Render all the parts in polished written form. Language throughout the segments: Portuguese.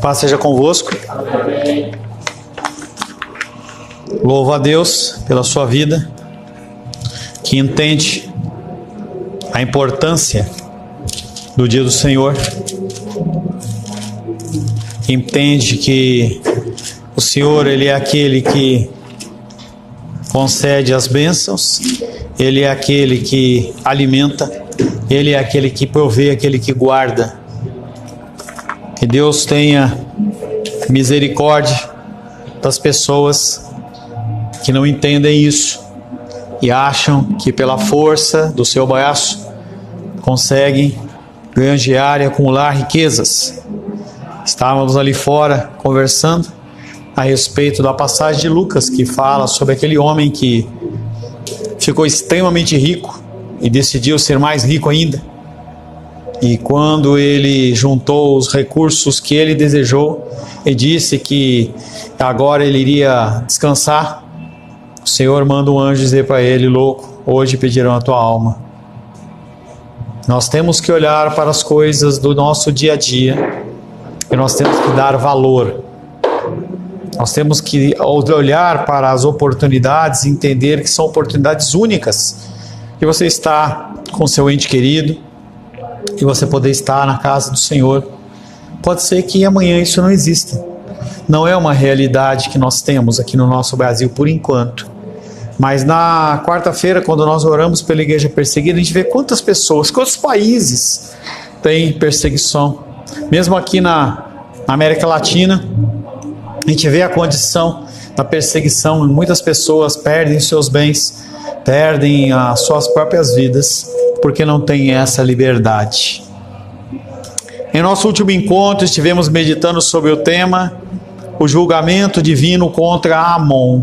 Paz seja convosco. Louvo a Deus pela sua vida, que entende a importância do dia do Senhor, que entende que o Senhor, Ele é aquele que concede as bênçãos, Ele é aquele que alimenta, Ele é aquele que provê, aquele que guarda. Que Deus tenha misericórdia das pessoas que não entendem isso e acham que pela força do seu braço conseguem granjear e acumular riquezas. Estávamos ali fora conversando a respeito da passagem de Lucas, que fala sobre aquele homem que ficou extremamente rico e decidiu ser mais rico ainda. E quando ele juntou os recursos que ele desejou e disse que agora ele iria descansar, o Senhor manda um anjo dizer para ele: louco, hoje pedirão a tua alma. Nós temos que olhar para as coisas do nosso dia a dia e nós temos que dar valor. Nós temos que olhar para as oportunidades e entender que são oportunidades únicas. Que você está com seu ente querido, que você poder estar na casa do Senhor. Pode ser que amanhã isso não exista. Não é uma realidade que nós temos aqui no nosso Brasil por enquanto. Mas na quarta-feira, quando nós oramos pela igreja perseguida, a gente vê quantas pessoas, quantos países têm perseguição. Mesmo aqui na América Latina, a gente vê a condição da perseguição. Muitas pessoas perdem seus bens, perdem as suas próprias vidas, porque não têm essa liberdade. Em nosso último encontro, estivemos meditando sobre o tema, o julgamento divino contra Amon.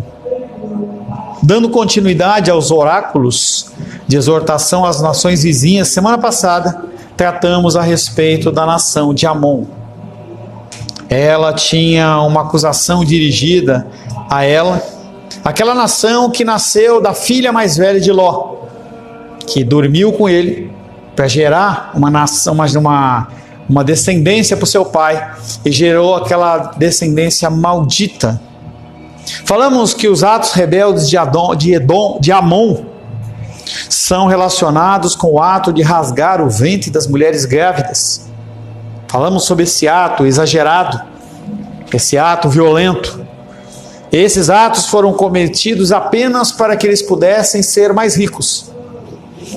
Dando continuidade aos oráculos de exortação às nações vizinhas, semana passada tratamos a respeito da nação de Amon. Ela tinha uma acusação dirigida a ela, aquela nação que nasceu da filha mais velha de Ló, que dormiu com ele para gerar uma nação, uma descendência para o seu pai, e gerou aquela descendência maldita. Falamos que os atos rebeldes de Amon são relacionados com o ato de rasgar o ventre das mulheres grávidas. Falamos sobre esse ato exagerado, esse ato violento. Esses atos foram cometidos apenas para que eles pudessem ser mais ricos.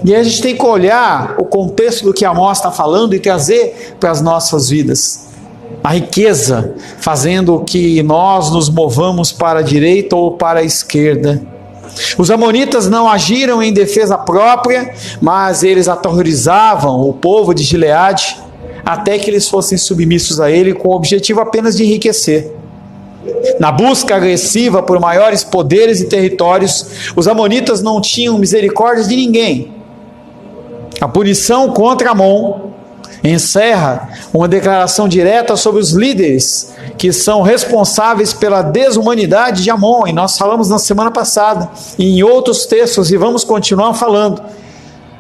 E a gente tem que olhar o contexto do que Amós está falando e trazer para as nossas vidas. A riqueza fazendo que nós nos movamos para a direita ou para a esquerda. Os amonitas não agiram em defesa própria, mas eles aterrorizavam o povo de Gileade até que eles fossem submissos a ele com o objetivo apenas de enriquecer. Na busca agressiva por maiores poderes e territórios, os amonitas não tinham misericórdia de ninguém. A punição contra Amon encerra uma declaração direta sobre os líderes que são responsáveis pela desumanidade de Amon, e nós falamos na semana passada e em outros textos, e vamos continuar falando.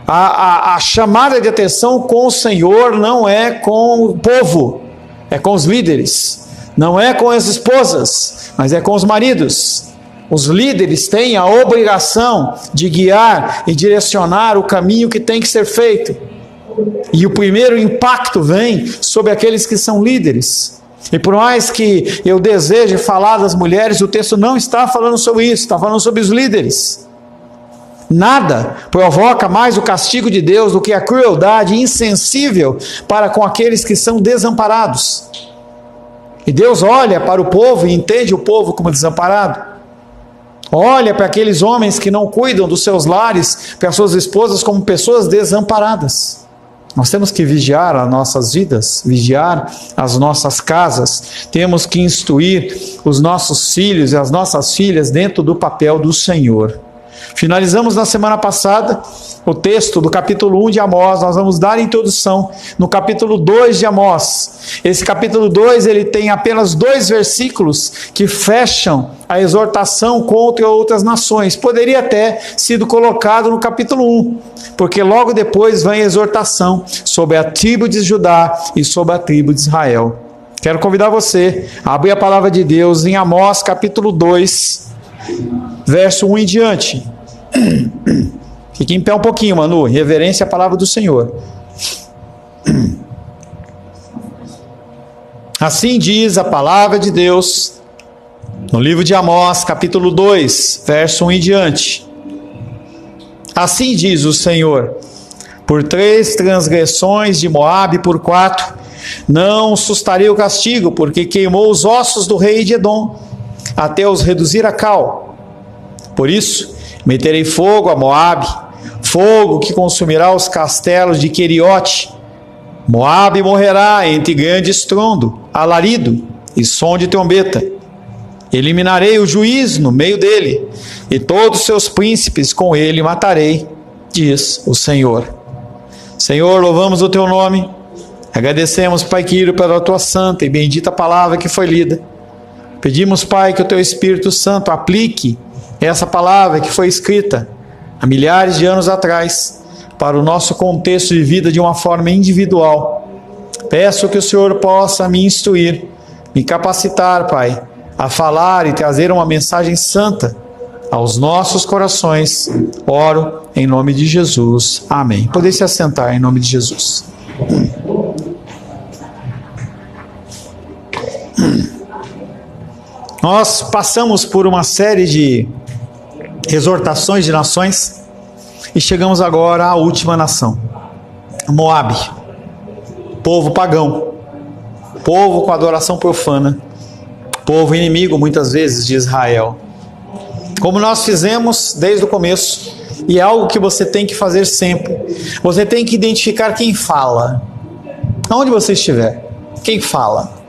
A chamada de atenção com o Senhor não é com o povo, é com os líderes. Não é com as esposas, mas é com os maridos. Os líderes têm a obrigação de guiar e direcionar o caminho que tem que ser feito. E o primeiro impacto vem sobre aqueles que são líderes. E por mais que eu deseje falar das mulheres, o texto não está falando sobre isso, está falando sobre os líderes. Nada provoca mais o castigo de Deus do que a crueldade insensível para com aqueles que são desamparados. E Deus olha para o povo e entende o povo como desamparado. Olha para aqueles homens que não cuidam dos seus lares, para as suas esposas, como pessoas desamparadas. Nós temos que vigiar as nossas vidas, vigiar as nossas casas. Temos que instruir os nossos filhos e as nossas filhas dentro do papel do Senhor. Finalizamos na semana passada o texto do capítulo 1 de Amós. Nós vamos dar introdução no capítulo 2 de Amós. Esse capítulo 2, ele tem apenas 2 versículos que fecham a exortação contra outras nações. Poderia até sido colocado no capítulo 1, porque logo depois vem a exortação sobre a tribo de Judá e sobre a tribo de Israel. Quero convidar você a abrir a palavra de Deus em Amós capítulo 2, verso 1 em diante. Fique em pé um pouquinho, Manu, em reverência à palavra do Senhor. Assim diz a palavra de Deus no livro de Amós, capítulo 2, verso 1 em diante. Assim diz o Senhor: por 3 transgressões de Moabe, por 4, não sustarei o castigo, porque queimou os ossos do rei de Edom, até os reduzir a cal. Por isso, meterei fogo a Moabe, fogo que consumirá os castelos de Queriote. Moabe morrerá entre grande estrondo, alarido e som de trombeta. Eliminarei o juiz no meio dele, e todos os seus príncipes com ele matarei, diz o Senhor. Senhor, louvamos o teu nome, agradecemos, Pai querido, pela tua santa e bendita palavra que foi lida. Pedimos, Pai, que o teu Espírito Santo aplique essa palavra que foi escrita há milhares de anos atrás para o nosso contexto de vida de uma forma individual. Peço que o Senhor possa me instruir, me capacitar, Pai, a falar e trazer uma mensagem santa aos nossos corações. Oro em nome de Jesus. Amém. Podem se assentar em nome de Jesus. Nós passamos por uma série de exortações de nações e chegamos agora à última nação, Moabe, povo pagão, povo com adoração profana, povo inimigo muitas vezes de Israel. Como nós fizemos desde o começo, e é algo que você tem que fazer sempre, você tem que identificar quem fala, aonde você estiver, quem fala.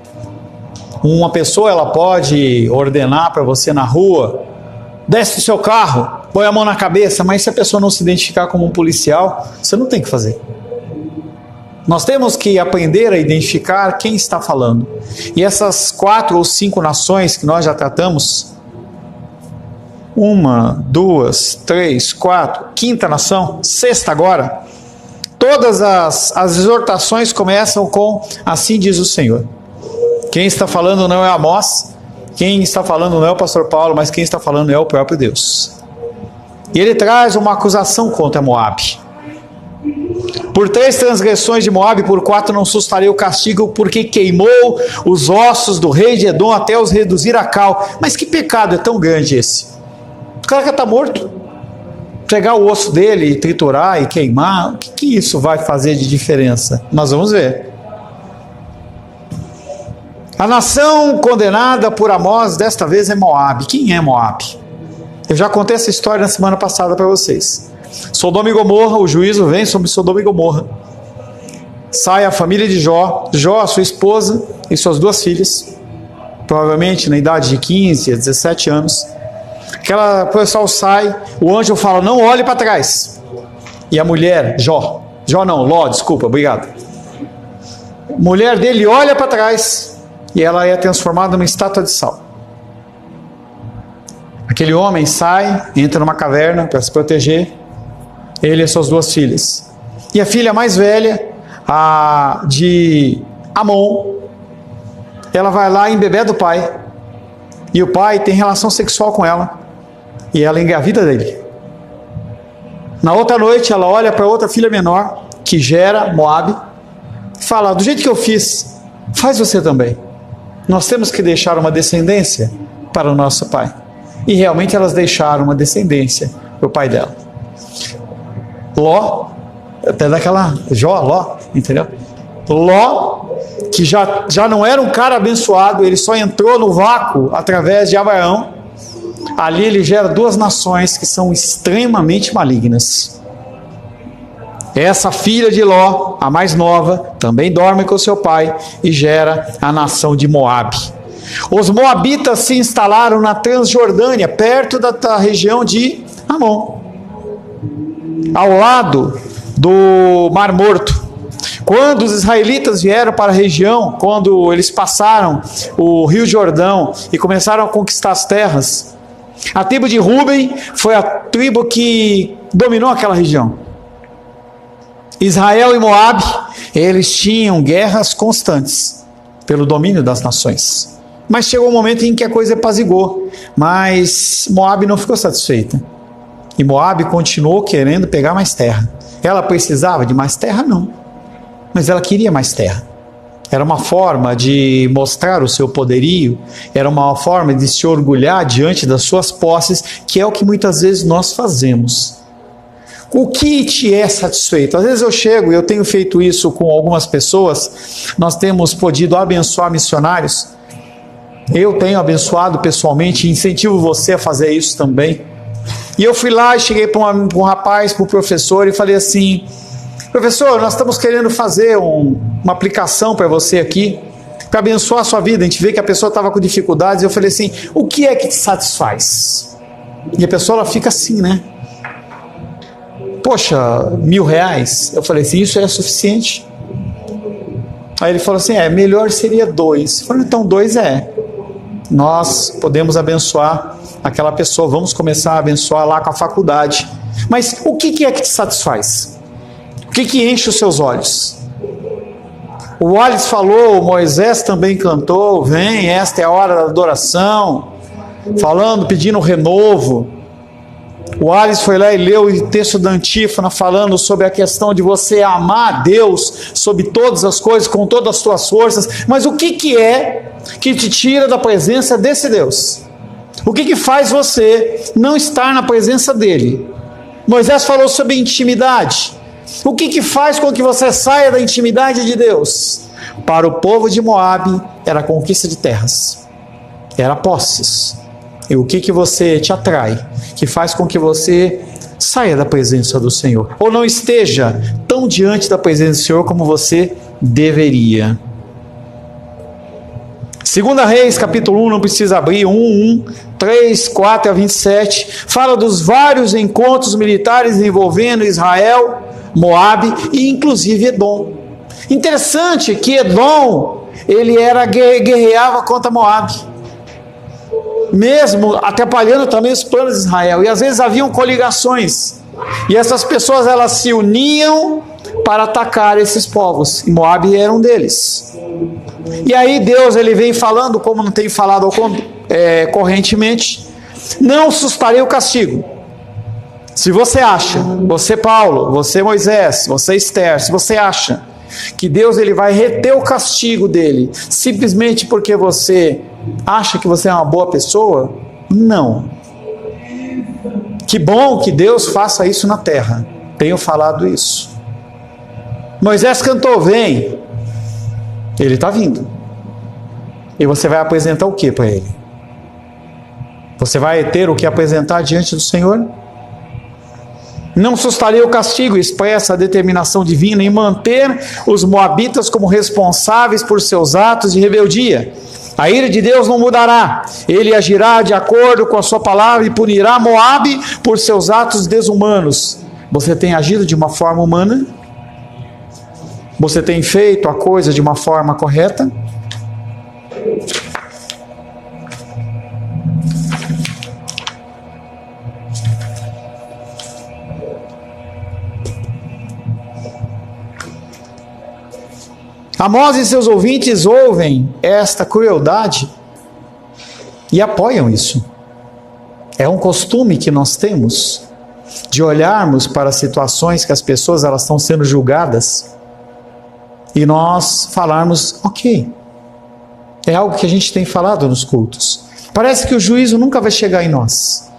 Uma pessoa, ela pode ordenar para você na rua: desce do seu carro, põe a mão na cabeça, mas se a pessoa não se identificar como um policial, você não tem que fazer. Nós temos que aprender a identificar quem está falando. E essas 4 ou 5 nações que nós já tratamos, 1, 2, 3, 4, 5ª nação, 6ª agora, todas as exortações começam com: assim diz o Senhor. Quem está falando não é Amós, quem está falando não é o pastor Paulo, mas quem está falando é o próprio Deus. E ele traz uma acusação contra Moabe. Por 3 transgressões de Moabe, por 4 não sustarei o castigo, porque queimou os ossos do rei de Edom até os reduzir a cal. Mas que pecado é tão grande esse? O cara já está morto. Pegar o osso dele e triturar e queimar, o que isso vai fazer de diferença? Nós vamos ver. A nação condenada por Amós desta vez é Moabe. Quem é Moabe? Eu já contei essa história na semana passada para vocês. Sodoma e Gomorra, o juízo vem sobre Sodoma e Gomorra. Sai a família de Jó, a sua esposa e suas 2 filhas, provavelmente na idade de 15 a 17 anos. O pessoal sai, o anjo fala: não olhe para trás. E a mulher, Ló, desculpa, obrigado. A mulher dele olha para trás e ela é transformada numa estátua de sal. Aquele homem sai, entra numa caverna para se proteger, ele e suas 2 filhas. E a filha mais velha, a de Amon, ela vai lá e embebeda o pai. E o pai tem relação sexual com ela. E ela engravida dele. Na outra noite, ela olha para outra filha menor, que gera Moabe, e fala: do jeito que eu fiz, faz você também. Nós temos que deixar uma descendência para o nosso pai. E realmente elas deixaram uma descendência para o pai dela. Ló, até daquela Ló, entendeu? Ló, que já não era um cara abençoado, ele só entrou no vácuo através de Abraão. Ali ele gera 2 nações que são extremamente malignas. Essa filha de Ló, a mais nova, também dorme com seu pai e gera a nação de Moabe. Os moabitas se instalaram na Transjordânia, perto da região de Amon, ao lado do Mar Morto. Quando os israelitas vieram para a região, quando eles passaram o Rio Jordão e começaram a conquistar as terras, a tribo de Ruben foi a tribo que dominou aquela região. Israel e Moabe, eles tinham guerras constantes. pelo domínio das nações. Mas chegou um momento em que a coisa apazigou, mas Moabe não ficou satisfeita. E Moabe continuou querendo pegar mais terra. Ela precisava de mais terra? Não. Mas ela queria mais terra. Era uma forma de mostrar o seu poderio, era uma forma de se orgulhar diante das suas posses, que é o que muitas vezes nós fazemos. O que te é satisfeito? Às vezes eu chego, e eu tenho feito isso com algumas pessoas, nós temos podido abençoar missionários, eu tenho abençoado pessoalmente, incentivo você a fazer isso também. E eu fui lá e cheguei para um rapaz, para o professor, e falei assim: professor, nós estamos querendo fazer uma aplicação para você aqui, para abençoar a sua vida. A gente vê que a pessoa estava com dificuldades. Eu falei assim: o que é que te satisfaz? E a pessoa ela fica assim, né? Poxa, R$1.000. Eu falei assim: isso é suficiente? Aí ele falou assim: melhor seria 2. Eu falei: então 2 é. Nós podemos abençoar aquela pessoa, vamos começar a abençoar lá com a faculdade. Mas o que é que te satisfaz? O que enche os seus olhos? O Wallace falou, o Moisés também cantou, vem, esta é a hora da adoração, falando, pedindo renovo. O Wallace foi lá e leu o texto da antífona falando sobre a questão de você amar a Deus sobre todas as coisas, com todas as tuas forças. Mas o que é que te tira da presença desse Deus? O que faz você não estar na presença dele? Moisés falou sobre intimidade. O que faz com que você saia da intimidade de Deus? Para o povo de Moabe era a conquista de terras, era posses. E o que você te atrai, que faz com que você saia da presença do Senhor, ou não esteja tão diante da presença do Senhor como você deveria? 2 Reis, capítulo 1, não precisa abrir, 1, 3, 4 a 27, fala dos vários encontros militares envolvendo Israel, Moabe e inclusive Edom. Interessante que Edom, ele guerreava contra Moabe, mesmo atrapalhando também os planos de Israel, e às vezes haviam coligações, e essas pessoas elas se uniam para atacar esses povos, e Moabe era um deles. E aí Deus ele vem falando, como não tem falado correntemente: não sustarei o castigo. Se você acha, você Paulo, você Moisés, você Esther, se você acha que Deus ele vai reter o castigo dele simplesmente porque você acha que você é uma boa pessoa, não. Que bom que Deus faça isso na terra, tenho falado isso. Moisés cantou, vem, ele está vindo, e você vai apresentar o que para ele? Você vai ter o que apresentar diante do Senhor? Não sustarei o castigo, expressa a determinação divina em manter os moabitas como responsáveis por seus atos de rebeldia. A ira de Deus não mudará, ele agirá de acordo com a sua palavra e punirá Moabe por seus atos desumanos. Você tem agido de uma forma humana? Você tem feito a coisa de uma forma correta? Amós e seus ouvintes ouvem esta crueldade e apoiam isso. É um costume que nós temos de olharmos para situações que as pessoas elas estão sendo julgadas e nós falarmos, ok. É algo que a gente tem falado nos cultos. Parece que o juízo nunca vai chegar em nós.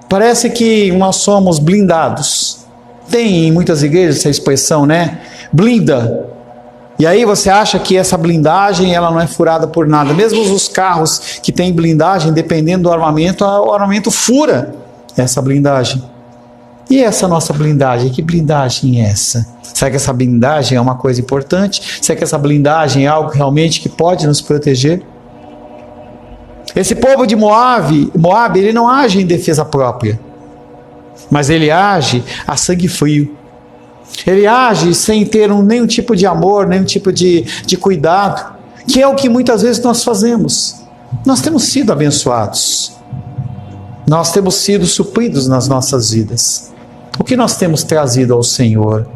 Parece que nós somos blindados. Tem em muitas igrejas essa expressão, né? Blinda. E aí você acha que essa blindagem ela não é furada por nada. Mesmo os carros que têm blindagem, dependendo do armamento, o armamento fura essa blindagem. E essa nossa blindagem? Que blindagem é essa? Será que essa blindagem é uma coisa importante? Será que essa blindagem é algo realmente que pode nos proteger? Esse povo de Moabe, ele não age em defesa própria, mas ele age a sangue frio. Ele age sem ter nenhum tipo de amor, nenhum tipo de cuidado, que é o que muitas vezes nós fazemos. Nós temos sido abençoados, nós temos sido supridos nas nossas vidas. O que nós temos trazido ao Senhor?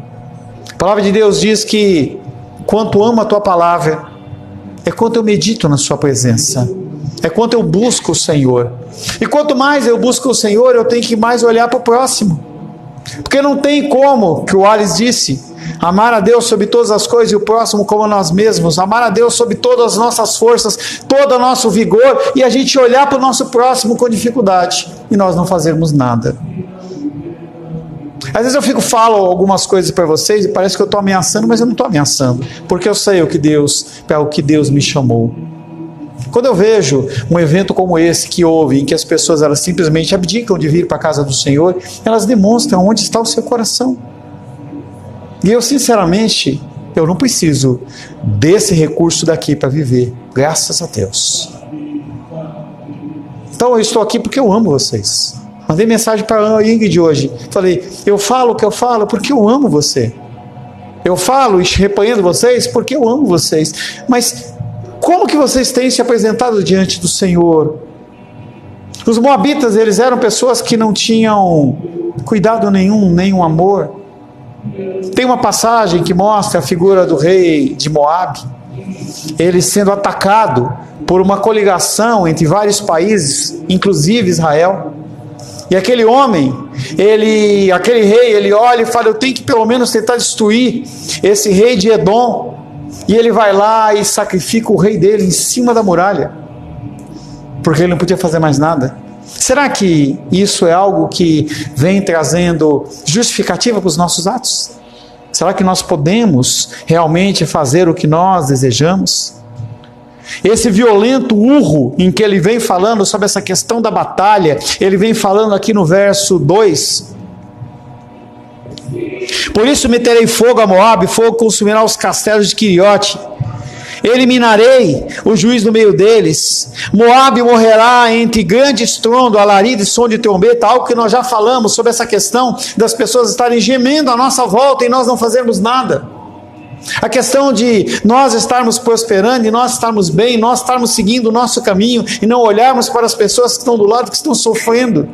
A palavra de Deus diz que quanto amo a tua palavra, é quanto eu medito na sua presença, é quanto eu busco o Senhor. E quanto mais eu busco o Senhor, eu tenho que mais olhar para o próximo. Porque não tem como, que o Alice disse, amar a Deus sobre todas as coisas e o próximo como nós mesmos, amar a Deus sobre todas as nossas forças, todo o nosso vigor, e a gente olhar para o nosso próximo com dificuldade e nós não fazermos nada. Às vezes eu falo algumas coisas para vocês e parece que eu estou ameaçando, mas eu não estou ameaçando, porque eu sei para o que Deus me chamou. Quando eu vejo um evento como esse que houve, em que as pessoas elas simplesmente abdicam de vir para a casa do Senhor, elas demonstram onde está o seu coração. E eu sinceramente, eu não preciso desse recurso daqui para viver, graças a Deus. Então eu estou aqui porque eu amo vocês. Mandei mensagem para a Ingrid hoje, falei, eu falo o que eu falo porque eu amo você. Eu falo e repreendo vocês porque eu amo vocês. Mas como que vocês têm se apresentado diante do Senhor? Os moabitas, eles eram pessoas que não tinham cuidado nenhum, nenhum amor. Tem uma passagem que mostra a figura do rei de Moabe, ele sendo atacado por uma coligação entre vários países, inclusive Israel. E aquele homem, aquele rei, ele olha e fala, eu tenho que pelo menos tentar destruir esse rei de Edom. E ele vai lá e sacrifica o rei dele em cima da muralha, porque ele não podia fazer mais nada. Será que isso é algo que vem trazendo justificativa para os nossos atos? Será que nós podemos realmente fazer o que nós desejamos? Esse violento urro em que ele vem falando sobre essa questão da batalha, ele vem falando aqui no verso 2. Por isso meterei fogo a Moabe, fogo consumirá os castelos de Queriote. Eliminarei o juiz no meio deles. Moabe morrerá entre grande estrondo, alarido e som de trombeta, algo que nós já falamos sobre essa questão das pessoas estarem gemendo à nossa volta e nós não fazermos nada. A questão de nós estarmos prosperando e nós estarmos bem, nós estarmos seguindo o nosso caminho e não olharmos para as pessoas que estão do lado, que estão sofrendo.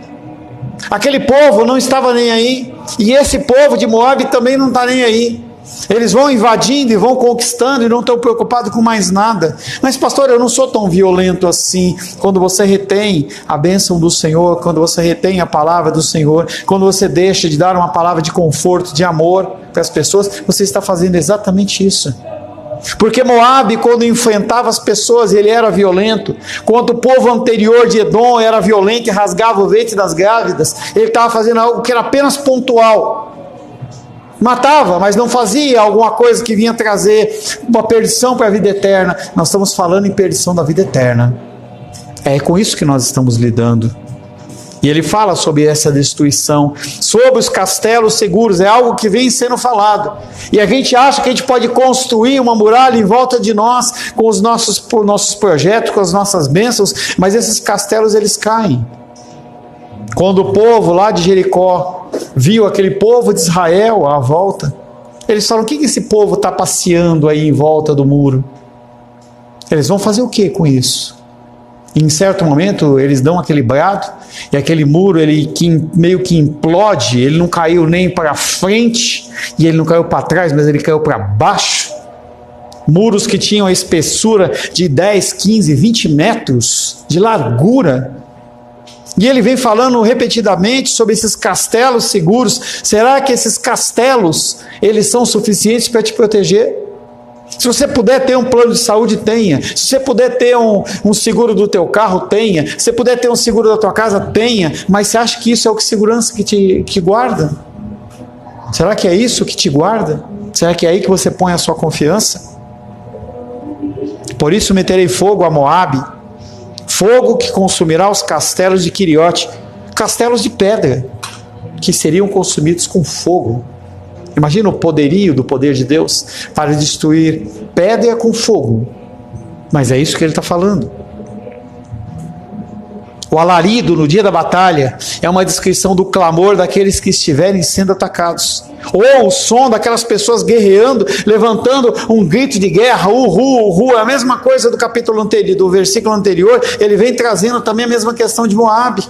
Aquele povo não estava nem aí, e esse povo de Moabe também não está nem aí. Eles vão invadindo e vão conquistando e não estão preocupados com mais nada. Mas pastor, eu não sou tão violento assim. Quando você retém a bênção do Senhor, quando você retém a palavra do Senhor, quando você deixa de dar uma palavra de conforto, de amor para as pessoas, você está fazendo exatamente isso. Porque Moabe, quando enfrentava as pessoas, ele era violento. Quando o povo anterior de Edom era violento e rasgava o ventre das grávidas, ele estava fazendo algo que era apenas pontual. Matava, mas não fazia alguma coisa que vinha trazer uma perdição para a vida eterna. Nós estamos falando em perdição da vida eterna. É com isso que nós estamos lidando. E ele fala sobre essa destruição, sobre os castelos seguros, é algo que vem sendo falado. E a gente acha que a gente pode construir uma muralha em volta de nós, com os nossos projetos, com as nossas bênçãos, mas esses castelos eles caem. Quando o povo lá de Jericó viu aquele povo de Israel à volta, eles falam, o que esse povo está passeando aí em volta do muro? Eles vão fazer o que com isso? Em certo momento eles dão aquele brado e aquele muro meio que implode. Ele não caiu nem para frente e ele não caiu para trás, mas ele caiu para baixo. Muros que tinham a espessura de 10, 15, 20 metros de largura. E ele vem falando repetidamente sobre esses castelos seguros. Será que esses castelos eles são suficientes para te proteger? Se você puder ter um plano de saúde, tenha. Se você puder ter um seguro do teu carro, tenha. Se você puder ter um seguro da tua casa, tenha. Mas você acha que isso é o que segurança que te guarda? Será que é isso que te guarda? Será que é aí que você põe a sua confiança? Por isso meterei fogo a Moabe, fogo que consumirá os castelos de Queriote, castelos de pedra, que seriam consumidos com fogo. Imagina o poderio do poder de Deus para destruir pedra com fogo. Mas é isso que ele está falando. O alarido no dia da batalha é uma descrição do clamor daqueles que estiverem sendo atacados. Ou o som daquelas pessoas guerreando, levantando um grito de guerra, uhu, é a mesma coisa do capítulo anterior, do versículo anterior, ele vem trazendo também a mesma questão de Moabe.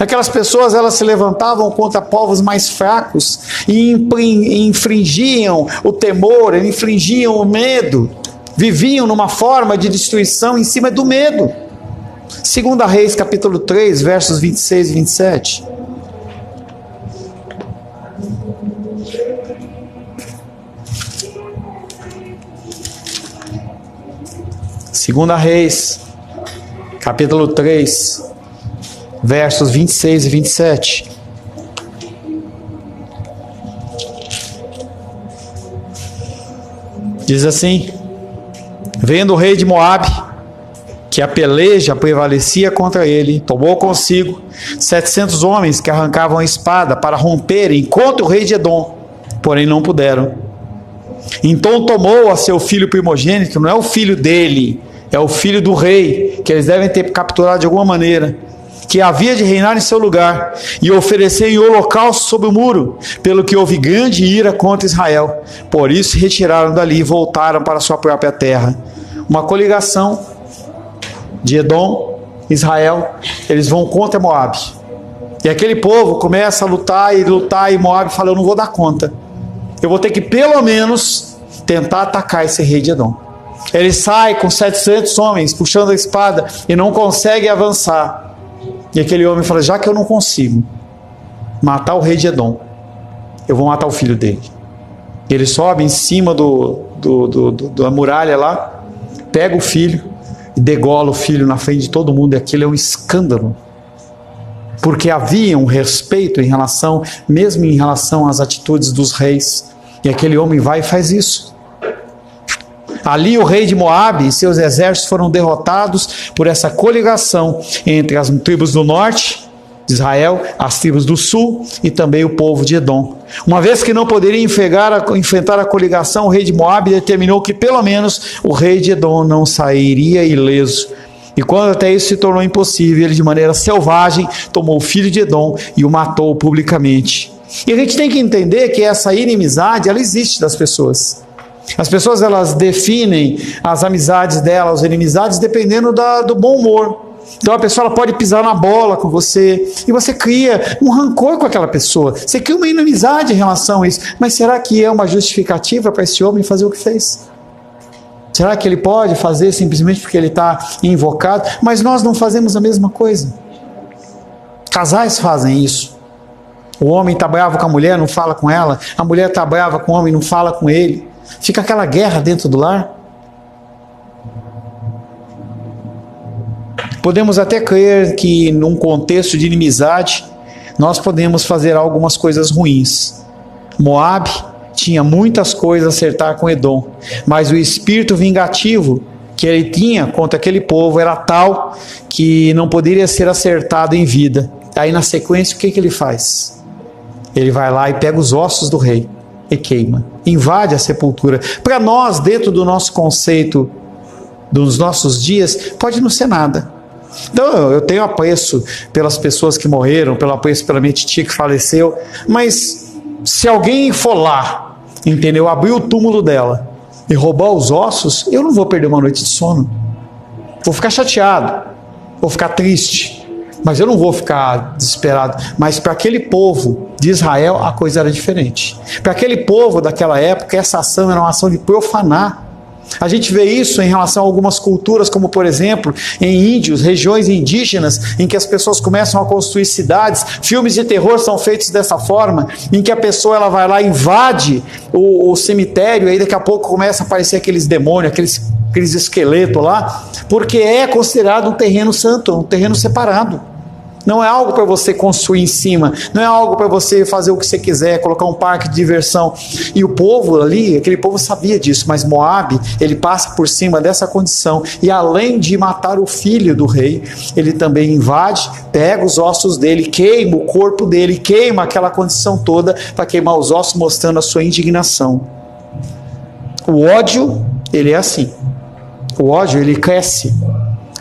Aquelas pessoas elas se levantavam contra povos mais fracos e infringiam o temor, infringiam o medo. viviam numa forma de destruição em cima do medo. 2 Reis capítulo 3, versos 26 e 27. Segunda Reis, capítulo 3, versos 26 e 27. Diz assim: vendo o rei de Moabe que a peleja prevalecia contra ele, tomou consigo 700 homens que arrancavam a espada para romperem contra o rei de Edom, porém não puderam. Então tomou a seu filho primogênito, não é o filho dele, é o filho do rei, que eles devem ter capturado de alguma maneira, que havia de reinar em seu lugar, e oferecer em holocausto sobre o muro, pelo que houve grande ira contra Israel. Por isso se retiraram dali e voltaram para sua própria terra. Uma coligação de Edom, Israel, eles vão contra Moabe. E aquele povo começa a lutar, e Moabe fala: eu não vou dar conta. Eu vou ter que pelo menos tentar atacar esse rei de Edom. Ele sai com 700 homens puxando a espada e não consegue avançar. E aquele homem fala: já que eu não consigo matar o rei de Edom, eu vou matar o filho dele. Ele sobe em cima da muralha lá, pega o filho e degola o filho na frente de todo mundo. E aquilo é um escândalo, porque havia um respeito mesmo em relação às atitudes dos reis. E aquele homem vai e faz isso. Ali o rei de Moabe e seus exércitos foram derrotados por essa coligação entre as tribos do norte de Israel, as tribos do sul e também o povo de Edom. Uma vez que não poderia enfrentar a coligação, o rei de Moabe determinou que pelo menos o rei de Edom não sairia ileso. E quando até isso se tornou impossível, ele de maneira selvagem tomou o filho de Edom e o matou publicamente. E a gente tem que entender que essa inimizade, ela existe das pessoas. As pessoas, elas definem as amizades delas, as inimizades, dependendo do bom humor. Então a pessoa, ela pode pisar na bola com você e você cria um rancor com aquela pessoa. Você cria uma inimizade em relação a isso. Mas será que é uma justificativa para esse homem fazer o que fez? Será que ele pode fazer simplesmente porque ele está invocado? Mas nós não fazemos a mesma coisa. Casais fazem isso. O homem está bravo com a mulher, não fala com ela. A mulher está brava com o homem, não fala com ele. Fica aquela guerra dentro do lar. Podemos até crer que num contexto de inimizade nós podemos fazer algumas coisas ruins. Moabe tinha muitas coisas a acertar com Edom, mas o espírito vingativo que ele tinha contra aquele povo era tal que não poderia ser acertado em vida. Aí na sequência o que ele faz? Ele vai lá e pega os ossos do rei e queima, invade a sepultura. Para nós, dentro do nosso conceito dos nossos dias, pode não ser nada. Então eu tenho apreço pelas pessoas que morreram, pelo apreço pela minha titia que faleceu, mas se alguém for lá, entendeu, abrir o túmulo dela e roubar os ossos, eu não vou perder uma noite de sono. Vou ficar chateado, vou ficar triste, mas eu não vou ficar desesperado. Mas para aquele povo de Israel, a coisa era diferente. Para aquele povo daquela época, essa ação era uma ação de profanar. A gente vê isso em relação a algumas culturas, como por exemplo, em índios, regiões indígenas, em que as pessoas começam a construir cidades. Filmes de terror são feitos dessa forma, em que a pessoa, ela vai lá, invade o cemitério, e aí daqui a pouco começa a aparecer aqueles demônios, aqueles esqueletos lá, porque é considerado um terreno santo, um terreno separado. Não é algo para você construir em cima, não é algo para você fazer o que você quiser, colocar um parque de diversão. E o povo ali, aquele povo sabia disso, mas Moabe, ele passa por cima dessa condição, e além de matar o filho do rei, ele também invade, pega os ossos dele, queima o corpo dele, queima aquela condição toda, para queimar os ossos, mostrando a sua indignação. O ódio, ele é assim. O ódio, ele cresce.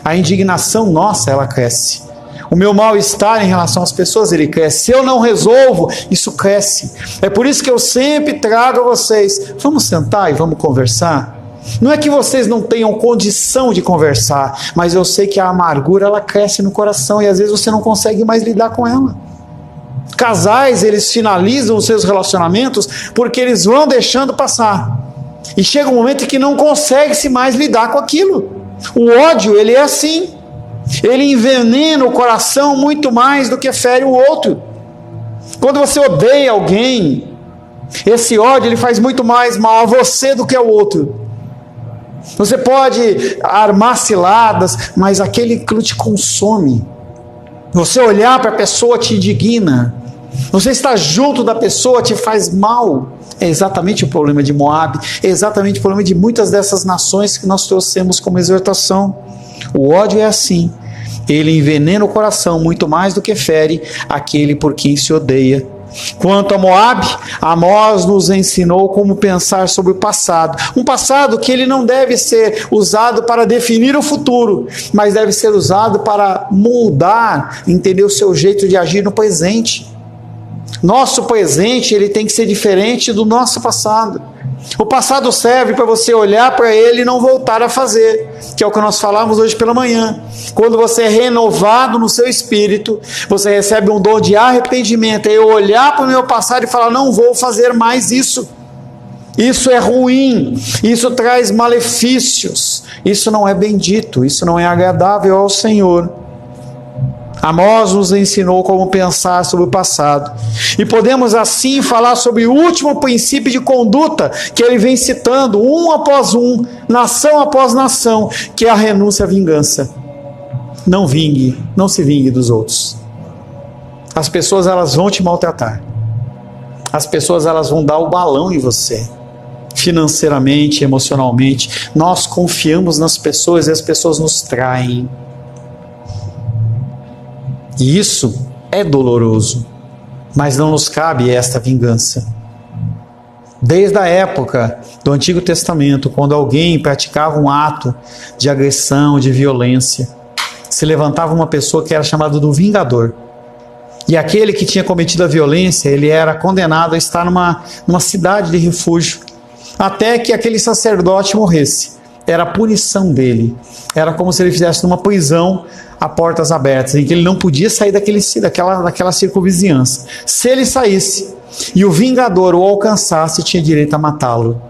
A indignação nossa, ela cresce. O meu mal-estar em relação às pessoas, ele cresce. Se eu não resolvo, isso cresce. É por isso que eu sempre trago a vocês: vamos sentar e vamos conversar. Não é que vocês não tenham condição de conversar, mas eu sei que a amargura, ela cresce no coração, e às vezes você não consegue mais lidar com ela. Casais, eles finalizam os seus relacionamentos porque eles vão deixando passar. E chega um momento em que não consegue-se mais lidar com aquilo. O ódio, ele é assim. Ele envenena o coração muito mais do que fere o outro. Quando você odeia alguém, esse ódio ele faz muito mais mal a você do que ao outro. Você pode armar ciladas, mas aquele que te consome. Você olhar para a pessoa te indigna. Você estar junto da pessoa te faz mal. É exatamente o problema de Moabe, é exatamente o problema de muitas dessas nações que nós trouxemos como exortação. O ódio é assim, ele envenena o coração muito mais do que fere aquele por quem se odeia. Quanto a Moabe, Amós nos ensinou como pensar sobre o passado. Um passado que ele não deve ser usado para definir o futuro, mas deve ser usado para moldar, entender o seu jeito de agir no presente. Nosso presente ele tem que ser diferente do nosso passado. O passado serve para você olhar para ele e não voltar a fazer, que é o que nós falamos hoje pela manhã. Quando você é renovado no seu espírito, você recebe um dom de arrependimento. É eu olhar para o meu passado e falar, não vou fazer mais isso. Isso é ruim, isso traz malefícios, isso não é bendito, isso não é agradável ao Senhor. Amós nos ensinou como pensar sobre o passado. E podemos assim falar sobre o último princípio de conduta que ele vem citando, um após um, nação após nação, que é a renúncia à vingança. Não vingue, não se vingue dos outros. As pessoas elas vão te maltratar. As pessoas elas vão dar o balão em você. Financeiramente, emocionalmente. Nós confiamos nas pessoas e as pessoas nos traem. E isso é doloroso, mas não nos cabe esta vingança. Desde a época do Antigo Testamento, quando alguém praticava um ato de agressão, de violência, se levantava uma pessoa que era chamada do vingador. E aquele que tinha cometido a violência, ele era condenado a estar numa cidade de refúgio, até que aquele sacerdote morresse. Era a punição dele. Era como se ele fizesse numa prisão a portas abertas, em que ele não podia sair daquela circunvizinhança. Se ele saísse e o vingador o alcançasse, tinha direito a matá-lo.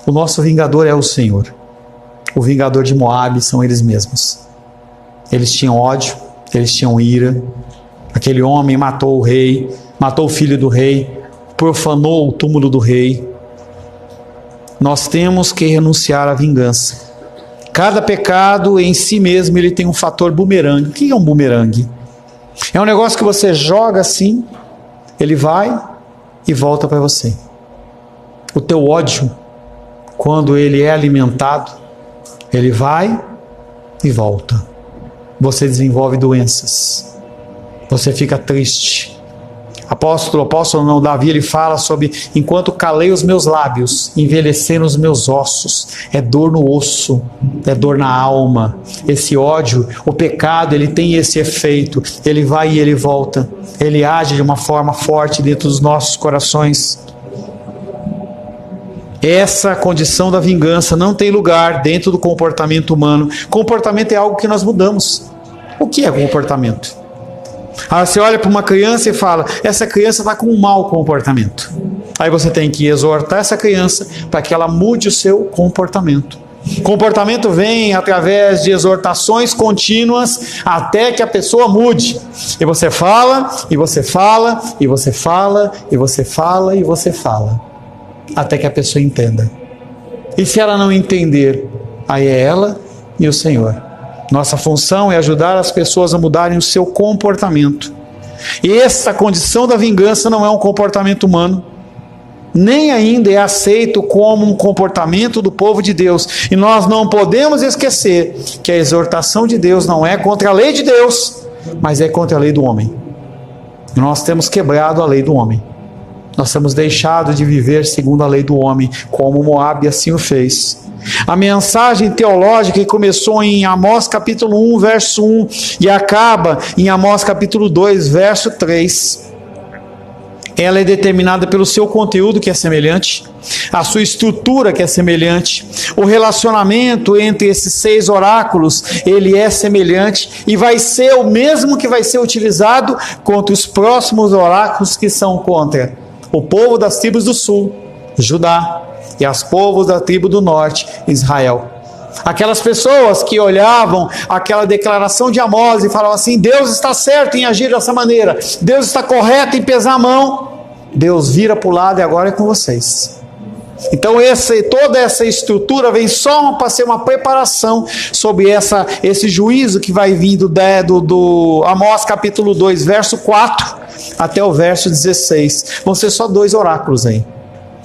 O nosso vingador é o Senhor. O vingador de Moabe são eles mesmos. Eles tinham ódio, eles tinham ira. Aquele homem matou o rei, matou o filho do rei, profanou o túmulo do rei. Nós temos que renunciar à vingança. Cada pecado em si mesmo ele tem um fator bumerangue. O que é um bumerangue? É um negócio que você joga assim, ele vai e volta para você. O teu ódio, quando ele é alimentado, ele vai e volta. Você desenvolve doenças. Você fica triste. Apóstolo não, Davi, ele fala sobre, enquanto calei os meus lábios, envelheceram os meus ossos, é dor no osso, é dor na alma. Esse ódio, o pecado, ele tem esse efeito, ele vai e ele volta, ele age de uma forma forte dentro dos nossos corações. Essa condição da vingança não tem lugar dentro do comportamento humano. Comportamento é algo que nós mudamos. O que é comportamento? Você olha para uma criança e fala, essa criança está com um mau comportamento. Aí você tem que exortar essa criança para que ela mude o seu comportamento. Comportamento vem através de exortações contínuas até que a pessoa mude. E você fala, e você fala, e você fala, e você fala, e você fala, até que a pessoa entenda. E se ela não entender, aí é ela e o Senhor. Nossa função é ajudar as pessoas a mudarem o seu comportamento. E essa condição da vingança não é um comportamento humano, nem ainda é aceito como um comportamento do povo de Deus. E nós não podemos esquecer que a exortação de Deus não é contra a lei de Deus, mas é contra a lei do homem. E nós temos quebrado a lei do homem. Nós temos deixado de viver segundo a lei do homem, como Moabe assim o fez. A mensagem teológica que começou em Amós capítulo 1, verso 1 e acaba em Amós capítulo 2, verso 3. Ela é determinada pelo seu conteúdo, que é semelhante, a sua estrutura, que é semelhante, o relacionamento entre esses 6 oráculos, ele é semelhante e vai ser o mesmo que vai ser utilizado contra os próximos oráculos, que são contra o povo das tribos do sul, Judá, e aos povos da tribo do norte, Israel. Aquelas pessoas que olhavam aquela declaração de Amós e falavam assim: Deus está certo em agir dessa maneira, Deus está correto em pesar a mão. Deus vira para o lado e agora é com vocês. Então toda essa estrutura vem só para ser uma preparação sobre esse juízo que vai vir do Amós capítulo 2, verso 4 até o verso 16. Vão ser só 2 oráculos aí.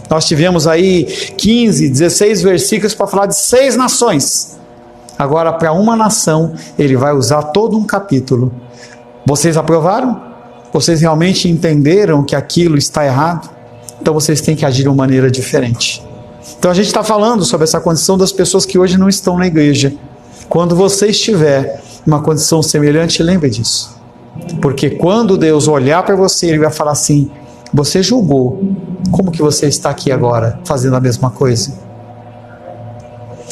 Nós tivemos aí 15, 16 versículos para falar de 6 nações. Agora, para uma nação, ele vai usar todo um capítulo. Vocês aprovaram? Vocês realmente entenderam que aquilo está errado? Então vocês têm que agir de uma maneira diferente. Então a gente está falando sobre essa condição das pessoas que hoje não estão na igreja. Quando você estiver em uma condição semelhante, lembre disso. Porque quando Deus olhar para você, Ele vai falar assim: você julgou, como que você está aqui agora fazendo a mesma coisa?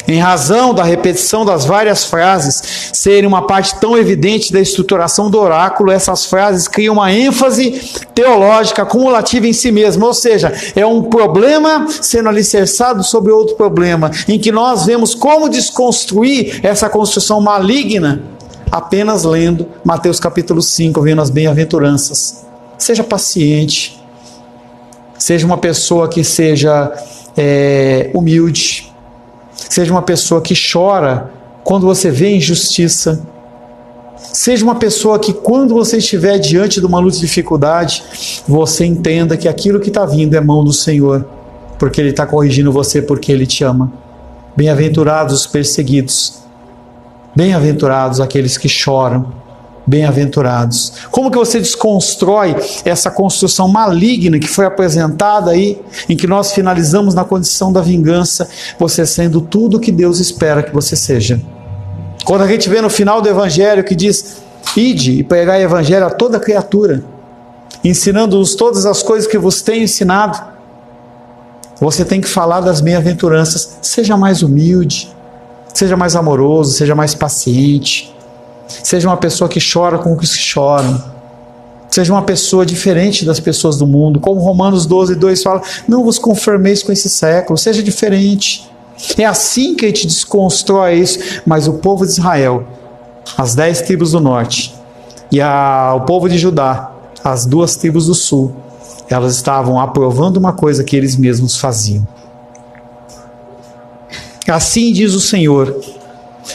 Em razão da repetição das várias frases serem uma parte tão evidente da estruturação do oráculo, essas frases criam uma ênfase teológica cumulativa em si mesma, ou seja, é um problema sendo alicerçado sobre outro problema, em que nós vemos como desconstruir essa construção maligna apenas lendo Mateus capítulo 5, vendo as bem-aventuranças. Seja paciente, seja uma pessoa que seja humilde, seja uma pessoa que chora quando você vê injustiça, seja uma pessoa que quando você estiver diante de uma luta de dificuldade, você entenda que aquilo que está vindo é mão do Senhor, porque Ele está corrigindo você, porque Ele te ama. Bem-aventurados os perseguidos, bem-aventurados aqueles que choram, bem-aventurados. Como que você desconstrói essa construção maligna que foi apresentada aí, em que nós finalizamos na condição da vingança, você sendo tudo o que Deus espera que você seja? Quando a gente vê no final do Evangelho que diz: ide e pregai o Evangelho a toda criatura, ensinando-os todas as coisas que vos tenho ensinado, você tem que falar das bem-aventuranças. Seja mais humilde, seja mais amoroso, seja mais paciente, seja uma pessoa que chora com os que choram, seja uma pessoa diferente das pessoas do mundo, como Romanos 12, 2 fala: não vos conformeis com esse século, seja diferente. É assim que a gente desconstrói isso. Mas o povo de Israel, as 10 tribos do norte e o povo de Judá, as 2 tribos do sul, elas estavam aprovando uma coisa que eles mesmos faziam. Assim diz o Senhor.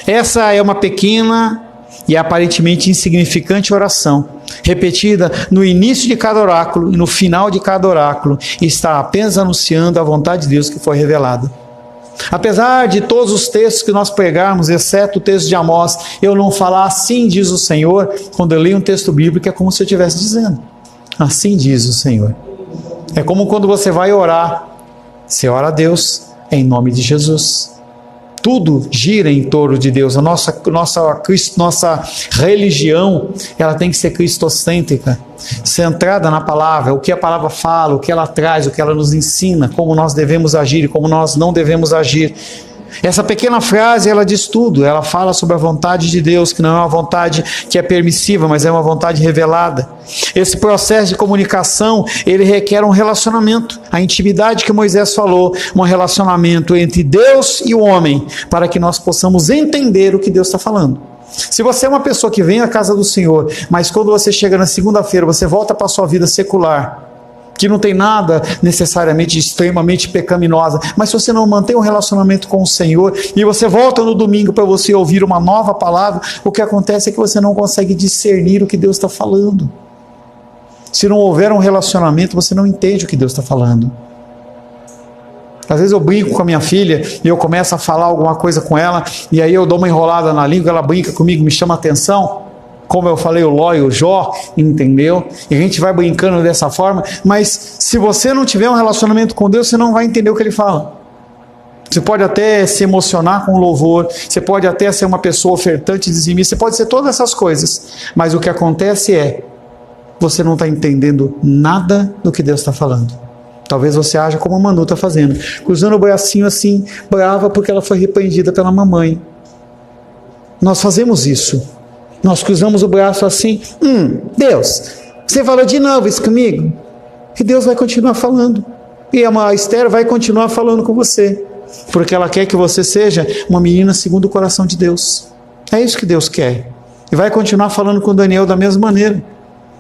Essa é uma pequena e aparentemente insignificante oração, repetida no início de cada oráculo e no final de cada oráculo, e está apenas anunciando a vontade de Deus que foi revelada. Apesar de todos os textos que nós pregarmos, exceto o texto de Amós, eu não falar assim diz o Senhor, quando eu leio um texto bíblico é como se eu estivesse dizendo: assim diz o Senhor. É como quando você vai orar, você ora a Deus em nome de Jesus. Tudo gira em torno de Deus. A nossa religião, ela tem que ser cristocêntrica, centrada na palavra, o que a palavra fala, o que ela traz, o que ela nos ensina, como nós devemos agir e como nós não devemos agir. Essa pequena frase, ela diz tudo. Ela fala sobre a vontade de Deus, que não é uma vontade que é permissiva, mas é uma vontade revelada. Esse processo de comunicação, ele requer um relacionamento, a intimidade que Moisés falou, um relacionamento entre Deus e o homem, para que nós possamos entender o que Deus está falando. Se você é uma pessoa que vem à casa do Senhor, mas quando você chega na segunda-feira, você volta para a sua vida secular, que não tem nada necessariamente extremamente pecaminosa, mas se você não mantém um relacionamento com o Senhor, e você volta no domingo para você ouvir uma nova palavra, o que acontece é que você não consegue discernir o que Deus está falando. Se não houver um relacionamento, você não entende o que Deus está falando. Às vezes eu brinco com a minha filha e eu começo a falar alguma coisa com ela, e aí eu dou uma enrolada na língua, ela brinca comigo, me chama a atenção, como eu falei, o Ló e o Jó, entendeu? E a gente vai brincando dessa forma, mas se você não tiver um relacionamento com Deus, você não vai entender o que Ele fala. Você pode até se emocionar com louvor, você pode até ser uma pessoa ofertante, dizimista, você pode ser todas essas coisas, mas o que acontece é, você não está entendendo nada do que Deus está falando. Talvez você haja como a Manu está fazendo, cruzando o bracinho assim, brava porque ela foi repreendida pela mamãe. Nós fazemos isso. Nós cruzamos o braço assim: Deus, você falou de novo isso comigo? E Deus vai continuar falando. E a Esther vai continuar falando com você, porque ela quer que você seja uma menina segundo o coração de Deus. É isso que Deus quer. E vai continuar falando com Daniel da mesma maneira.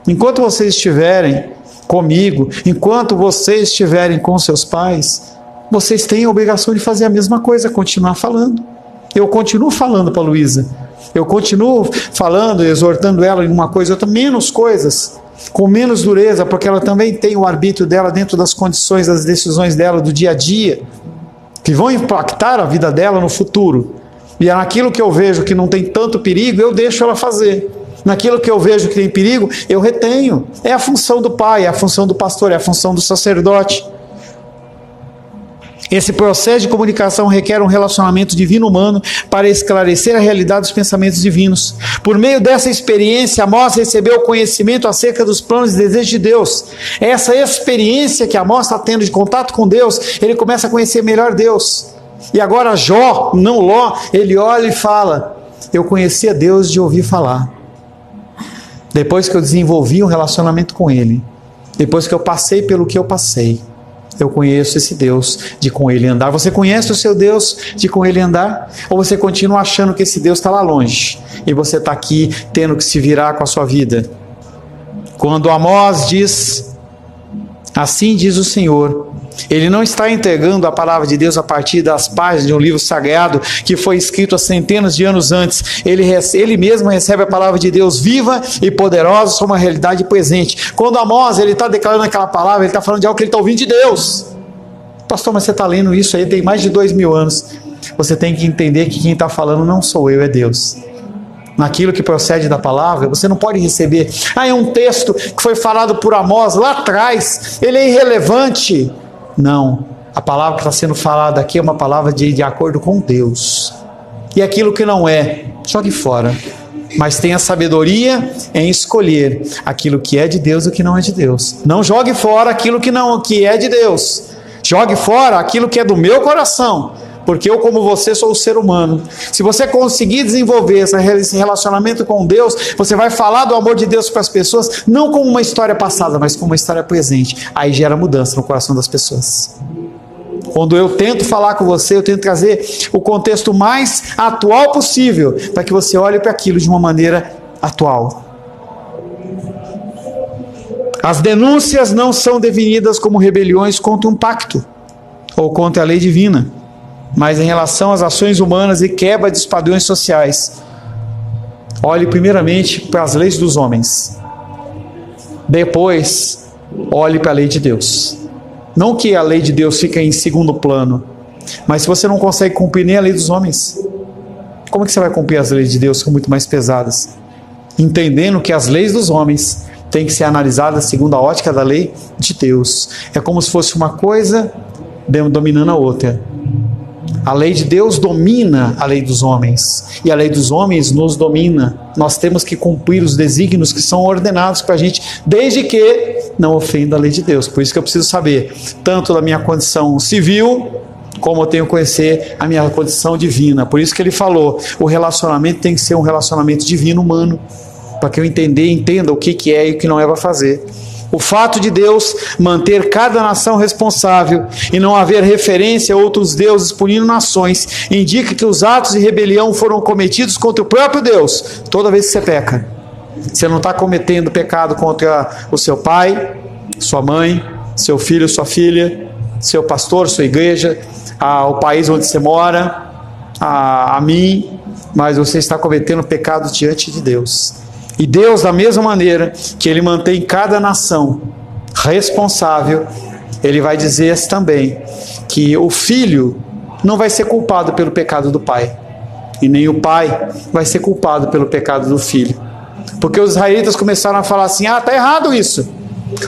Enquanto vocês estiverem comigo, enquanto vocês estiverem com seus pais, vocês têm a obrigação de fazer a mesma coisa, continuar falando. Eu continuo falando para a Luísa. Eu continuo falando, exortando ela em uma coisa, outra, menos coisas, com menos dureza, porque ela também tem o arbítrio dela dentro das condições, das decisões dela do dia a dia, que vão impactar a vida dela no futuro. E naquilo que eu vejo que não tem tanto perigo, eu deixo ela fazer. Naquilo que eu vejo que tem perigo, eu retenho. É a função do pai, é a função do pastor, é a função do sacerdote. Esse processo de comunicação requer um relacionamento divino-humano para esclarecer a realidade dos pensamentos divinos. Por meio dessa experiência, Amós recebeu conhecimento acerca dos planos e desejos de Deus. É essa experiência que Amós está tendo de contato com Deus, ele começa a conhecer melhor Deus. E agora Jó, não Ló, ele olha e fala: eu conhecia Deus de ouvir falar. Depois que eu desenvolvi um relacionamento com Ele, depois que eu passei pelo que eu passei, eu conheço esse Deus de com Ele andar. Você conhece o seu Deus de com Ele andar? Ou você continua achando que esse Deus está lá longe e você está aqui tendo que se virar com a sua vida? Quando Amós diz, assim diz o Senhor, ele não está entregando a palavra de Deus a partir das páginas de um livro sagrado que foi escrito há centenas de anos antes. Ele mesmo recebe a palavra de Deus viva e poderosa sobre uma realidade presente. Quando Amós ele está declarando aquela palavra, ele está falando de algo que ele está ouvindo de Deus. Pastor, mas você está lendo isso aí tem mais de 2000 anos. Você tem que entender que quem está falando não sou eu, é Deus. Naquilo que procede da palavra, você não pode receber. É um texto que foi falado por Amós lá atrás, ele é irrelevante. Não, a palavra que está sendo falada aqui é uma palavra de acordo com Deus. E aquilo que não é, jogue fora. Mas tenha sabedoria em escolher aquilo que é de Deus e o que não é de Deus. Não jogue fora aquilo que é de Deus. Jogue fora aquilo que é do meu coração. Porque eu, como você, sou um ser humano. Se você conseguir desenvolver esse relacionamento com Deus, você vai falar do amor de Deus para as pessoas, não como uma história passada, mas como uma história presente. Aí gera mudança no coração das pessoas. Quando eu tento falar com você, eu tento trazer o contexto mais atual possível, para que você olhe para aquilo de uma maneira atual. As denúncias não são definidas como rebeliões contra um pacto, ou contra a lei divina, mas em relação às ações humanas e quebra dos padrões sociais. Olhe primeiramente para as leis dos homens. Depois, olhe para a lei de Deus. Não que a lei de Deus fique em segundo plano, mas se você não consegue cumprir nem a lei dos homens, como que você vai cumprir as leis de Deus, que são muito mais pesadas? Entendendo que as leis dos homens têm que ser analisadas segundo a ótica da lei de Deus. É como se fosse uma coisa dominando a outra. A lei de Deus domina a lei dos homens, e a lei dos homens nos domina. Nós temos que cumprir os desígnios que são ordenados para a gente, desde que não ofenda a lei de Deus. Por isso que eu preciso saber, tanto da minha condição civil, como eu tenho que conhecer a minha condição divina. Por isso que ele falou, o relacionamento tem que ser um relacionamento divino humano, para que eu entenda o que é e o que não é para fazer. O fato de Deus manter cada nação responsável e não haver referência a outros deuses punindo nações, indica que os atos de rebelião foram cometidos contra o próprio Deus. Toda vez que você peca, você não está cometendo pecado contra o seu pai, sua mãe, seu filho, sua filha, seu pastor, sua igreja, o país onde você mora, a mim, mas você está cometendo pecado diante de Deus. E Deus, da mesma maneira que Ele mantém cada nação responsável, Ele vai dizer também que o filho não vai ser culpado pelo pecado do pai, e nem o pai vai ser culpado pelo pecado do filho. Porque os israelitas começaram a falar assim, está errado isso.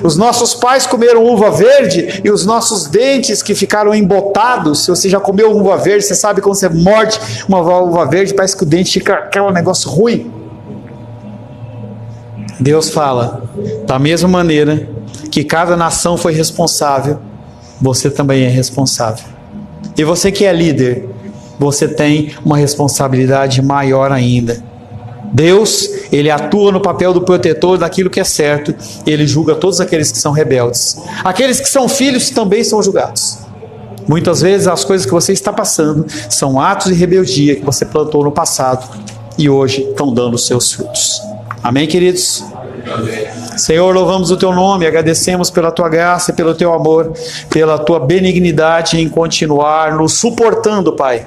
Os nossos pais comeram uva verde e os nossos dentes que ficaram embotados. Se você já comeu uva verde, você sabe quando você morde uma uva verde, parece que o dente fica aquele negócio ruim. Deus fala, da mesma maneira que cada nação foi responsável, você também é responsável. E você que é líder, você tem uma responsabilidade maior ainda. Deus, Ele atua no papel do protetor daquilo que é certo, Ele julga todos aqueles que são rebeldes. Aqueles que são filhos também são julgados. Muitas vezes as coisas que você está passando são atos de rebeldia que você plantou no passado e hoje estão dando os seus frutos. Amém, queridos? Amém. Senhor, louvamos o Teu nome, agradecemos pela Tua graça, pelo Teu amor, pela Tua benignidade em continuar nos suportando, Pai.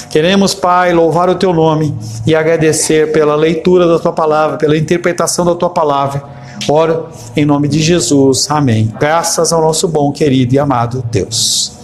Queremos, Pai, louvar o Teu nome e agradecer pela leitura da Tua palavra, pela interpretação da Tua palavra. Oro em nome de Jesus. Amém. Graças ao nosso bom, querido e amado Deus.